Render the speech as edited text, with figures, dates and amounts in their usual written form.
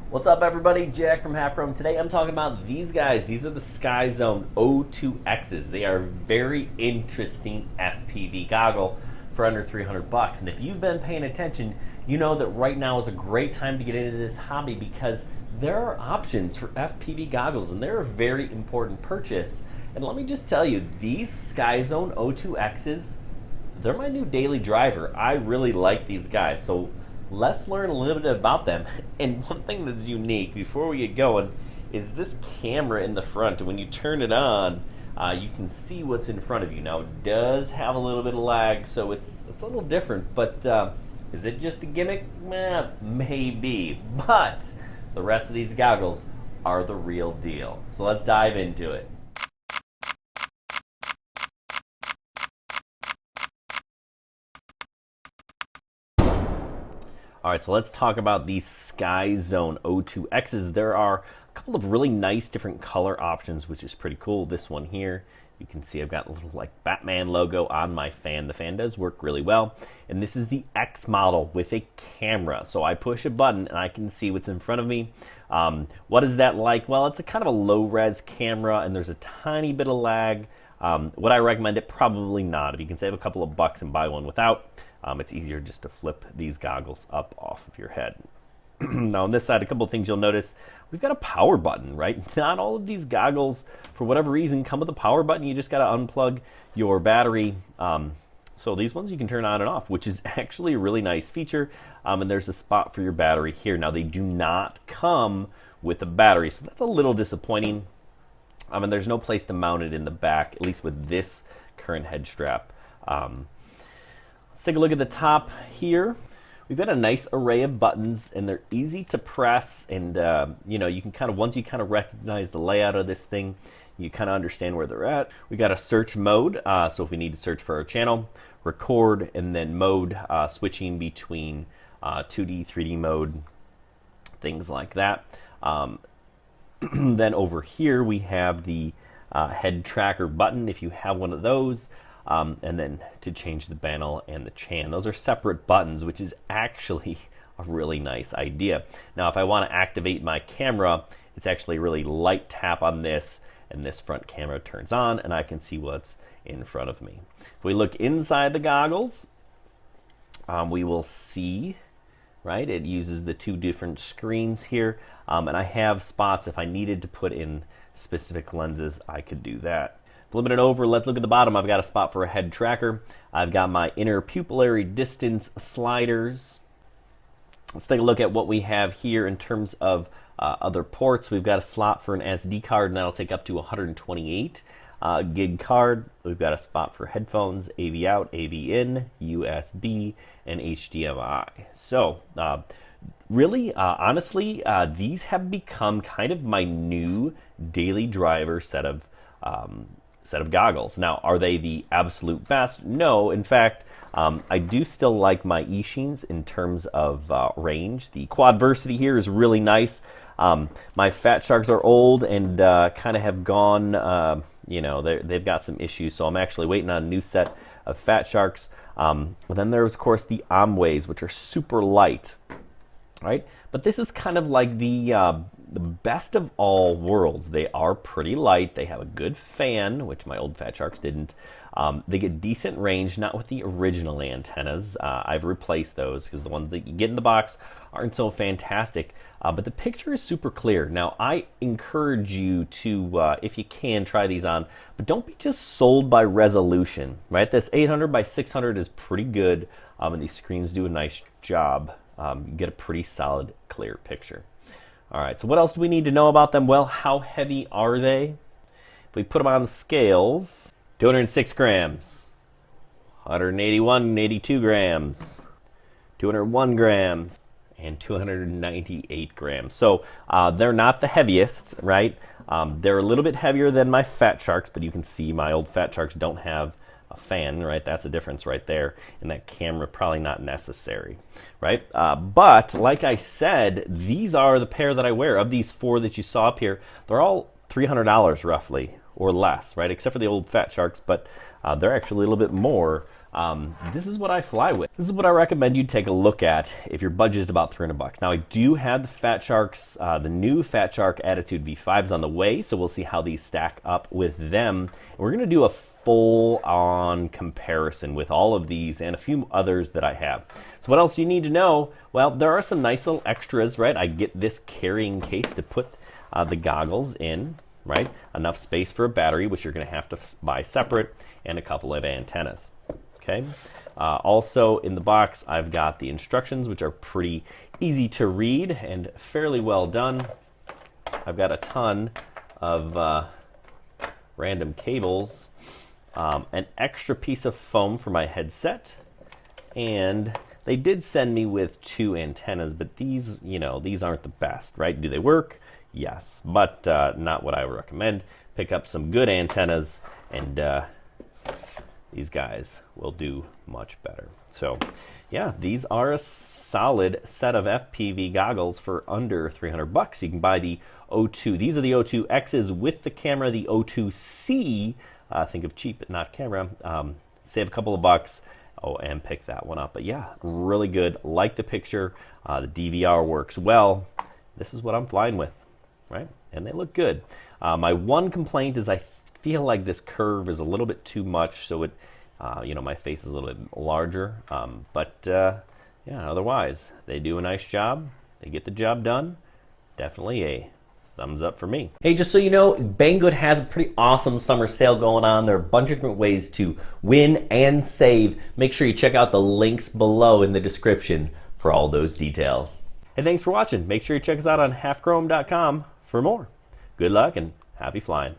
What's up, everybody? Jack from Half Chrome. Today I'm talking about these guys. These are the Skyzone O2Xs. They are a very interesting FPV goggle for under 300 bucks. And if you've been paying attention, you know that right now is a great time to get into this hobby because there are options for FPV goggles and they're a very important purchase. And let me just tell you, these Skyzone O2Xs, they're my new daily driver. I really like these guys. So let's learn a little bit about them. And one thing that's unique before we get going is this camera in the front. When you turn it on, you can see what's in front of you. Now, it does have a little bit of lag, so it's a little different, but is it just a gimmick? Maybe. But the rest of these goggles are the real deal. So let's dive into it. All right, so let's talk about these Skyzone O2Xs. There are a couple of really nice different color options, which is pretty cool. This one here, you can see I've got a little like Batman logo on my fan. The fan does work really well. And this is the X model with a camera. So I push a button and I can see what's in front of me. What is that like? Well, it's a kind of a low-res camera and there's a tiny bit of lag. Would I recommend it? Probably not. If you can save a couple of bucks and buy one without, it's easier just to flip these goggles up off of your head. Now on this side, a couple of things you'll notice. We've got a power button, right? Not all of these goggles, for whatever reason, come with a power button. You just got to unplug your battery. So these ones you can turn on and off, which is actually a really nice feature. And there's a spot for your battery here. Now they do not come with a battery, so that's a little disappointing. And there's no place to mount it in the back, at least with this current head strap. Let's take a look at the top here. We've got a nice array of buttons and they're easy to press, and you can kind of, once you kind of recognize the layout of this thing, you kind of understand where they're at. We got a search mode, so if we need to search for our channel, record, and then mode, switching between 2D, 3D mode, things like that. Then over here we have the head tracker button if you have one of those. And then to change the panel and the chan. Those are separate buttons, which is actually a really nice idea. Now, if I want to activate my camera, it's actually a really light tap on this, and this front camera turns on, and I can see what's in front of me. If we look inside the goggles, we will see, right, it uses the two different screens here, and I have spots if I needed to put in specific lenses, I could do that. Flipping it over, let's look at the bottom. I've got a spot for a head tracker. I've got my inner pupillary distance sliders. Let's take a look at what we have here in terms of other ports. We've got a slot for an SD card, and that'll take up to 128 gig card. We've got a spot for headphones, AV out, AV in, USB, and HDMI. So really, honestly, these have become kind of my new daily driver set of goggles. Now, are they the absolute best? No. In fact, I do still like my Eachines in terms of range. The Quadversity here is really nice. My Fat Sharks are old and kind of have gone, they've got some issues, so I'm actually waiting on a new set of Fat Sharks. Then there's, of course, the Amways, which are super light, right? But this is kind of like the best of all worlds. They are pretty light. They have a good fan, which my old Fat Sharks didn't. They get decent range, not with the original antennas. I've replaced those because the ones that you get in the box aren't so fantastic. But the picture is super clear. Now, I encourage you to, if you can, try these on, but don't be just sold by resolution, right? This 800 by 600 is pretty good, and these screens do a nice job. You get a pretty solid, clear picture. All right, so what else do we need to know about them? Well, how heavy are they? If we put them on the scales, 206 grams, 181, 82 grams, 201 grams, and 298 grams. So they're not the heaviest, right? They're a little bit heavier than my Fat Sharks, but you can see my old Fat Sharks don't have a fan, right? That's a difference right there. And that camera probably not necessary, right? But like I said, these are the pair that I wear. Of these four that you saw up here, they're all $300 roughly or less, right? Except for the old Fat Sharks, but they're actually a little bit more this is what I fly with. This is what I recommend you take a look at if your budget is about $300. Now I do have the Fat Sharks, the new Fat Shark Attitude V5s on the way, so we'll see how these stack up with them. And we're gonna do a full-on comparison with all of these and a few others that I have. So what else do you need to know? Well, there are some nice little extras, right? I get this carrying case to put the goggles in, right? Enough space for a battery, which you're gonna have to buy separate, and a couple of antennas. Okay. Also in the box, I've got the instructions, which are pretty easy to read and fairly well done. I've got a ton of random cables, an extra piece of foam for my headset, and they did send me with 2 antennas, but these, you know, these aren't the best, right? Do they work? Yes, but not what I would recommend. Pick up some good antennas, and these guys will do much better. So yeah, these are a solid set of FPV goggles for under $300. You can buy the O2. These are the O2Xs with the camera, the O2C. Think of cheap but not camera. Save a couple of bucks. Oh, and pick that one up. But yeah, really good. Like the picture. The DVR works well. This is what I'm flying with, right? And they look good. My one complaint is I feel like this curve is a little bit too much, so it, you know, my face is a little bit larger. Yeah, otherwise, they do a nice job. They get the job done. Definitely a thumbs up for me. Hey, just so you know, Banggood has a pretty awesome summer sale going on. There are a bunch of different ways to win and save. Make sure you check out the links below in the description for all those details. Hey, thanks for watching. Make sure you check us out on halfchrome.com for more. Good luck and happy flying.